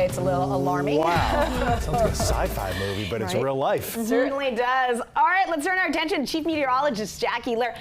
way, it's a little alarming. Wow. Sounds like a sci-fi movie, but it's real life. Certainly does. All right, let's turn our attention to Chief Meteorologist Jackie Lair.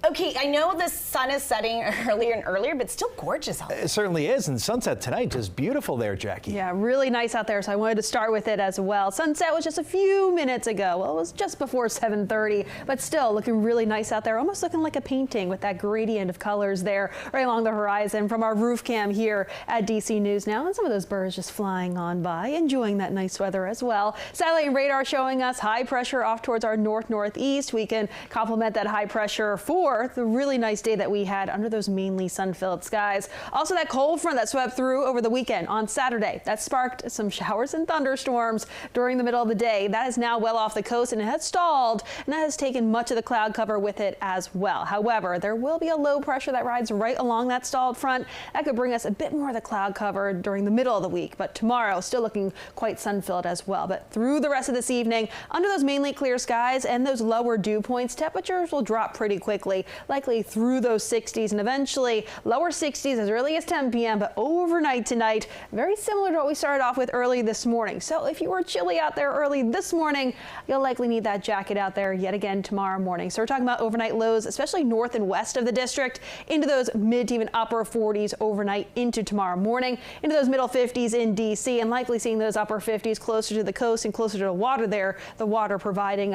Okay, I know the sun is setting earlier and earlier, but still gorgeous out there. It certainly is, and sunset tonight, just beautiful there, Jackie. Yeah, really nice out there, so I wanted to start with it as well. Sunset was just a few minutes ago. Well, it was just before 7:30, but still looking really nice out there, almost looking like a painting with that gradient of colors there right along the horizon from our roof cam here at DC News Now. And some of those birds just flying on by, enjoying that nice weather as well. Satellite and radar showing us high pressure off towards our north-northeast. We can complement that high pressure for the really nice day that we had under those mainly sun-filled skies. Also, that cold front that swept through over the weekend on Saturday, that sparked some showers and thunderstorms during the middle of the day. That is now well off the coast and it has stalled, and that has taken much of the cloud cover with it as well. However, there will be a low pressure that rides right along that stalled front. That could bring us a bit more of the cloud cover during the middle of the week, but tomorrow still looking quite sun-filled as well. But through the rest of this evening, under those mainly clear skies and those lower dew points, temperatures will drop pretty quickly, likely through those 60s and eventually lower 60s as early as 10 p.m. But overnight tonight, very similar to what we started off with early this morning. So if you were chilly out there early this morning, you'll likely need that jacket out there yet again tomorrow morning. So we're talking about overnight lows, especially north and west of the district, into those mid to even upper 40s overnight into tomorrow morning, into those middle 50s in DC, and likely seeing those upper 50s closer to the coast and closer to the water there, the water providing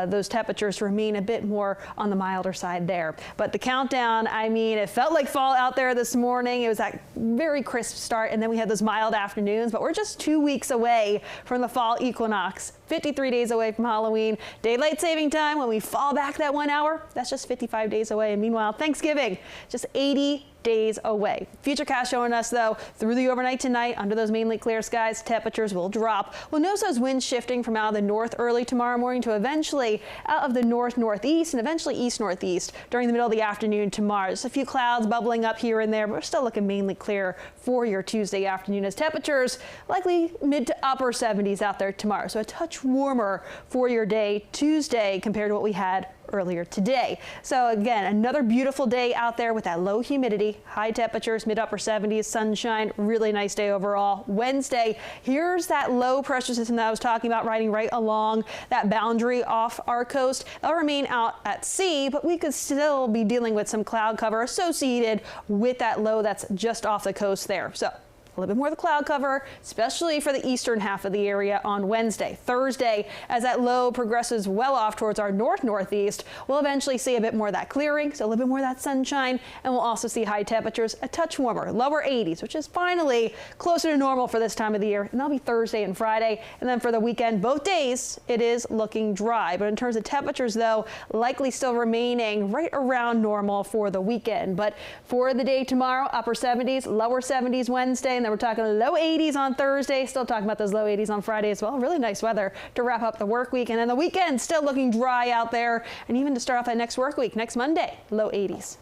those temperatures to remain a bit more on the milder side there. But the countdown, I mean, it felt like fall out there this morning. It was that very crisp start, and then we had those mild afternoons, but we're just 2 weeks away from the fall equinox. 53 days away from Halloween. Daylight saving time, when we fall back that 1 hour, that's just 55 days away. And meanwhile, Thanksgiving, just 80 days away. Futurecast showing us, though, through the overnight tonight, under those mainly clear skies, temperatures will drop. We'll notice those winds shifting from out of the north early tomorrow morning to eventually out of the north-northeast and eventually east-northeast during the middle of the afternoon tomorrow. Just a few clouds bubbling up here and there, but we're still looking mainly clear for your Tuesday afternoon as temperatures likely mid to upper 70s out there tomorrow. So a touch warmer for your day Tuesday compared to what we had earlier today. So again, another beautiful day out there with that low humidity, high temperatures, mid upper 70s, sunshine, really nice day overall. Wednesday, here's that low pressure system that I was talking about riding right along that boundary off our coast. They'll remain out at sea, but we could still be dealing with some cloud cover associated with that low that's just off the coast there. So a little bit more of the cloud cover, especially for the eastern half of the area on Wednesday. Thursday, as that low progresses well off towards our north-northeast, we'll eventually see a bit more of that clearing, so a little bit more of that sunshine, and we'll also see high temperatures, a touch warmer, lower 80s, which is finally closer to normal for this time of the year. And that'll be Thursday and Friday. And then for the weekend, both days, it is looking dry. But in terms of temperatures, though, likely still remaining right around normal for the weekend. But for the day tomorrow, upper 70s, lower 70s Wednesday, and then we're talking low 80s on Thursday, still talking about those low 80s on Friday as well. Really nice weather to wrap up the work week. And then the weekend still looking dry out there. And even to start off that next work week, next Monday, low 80s.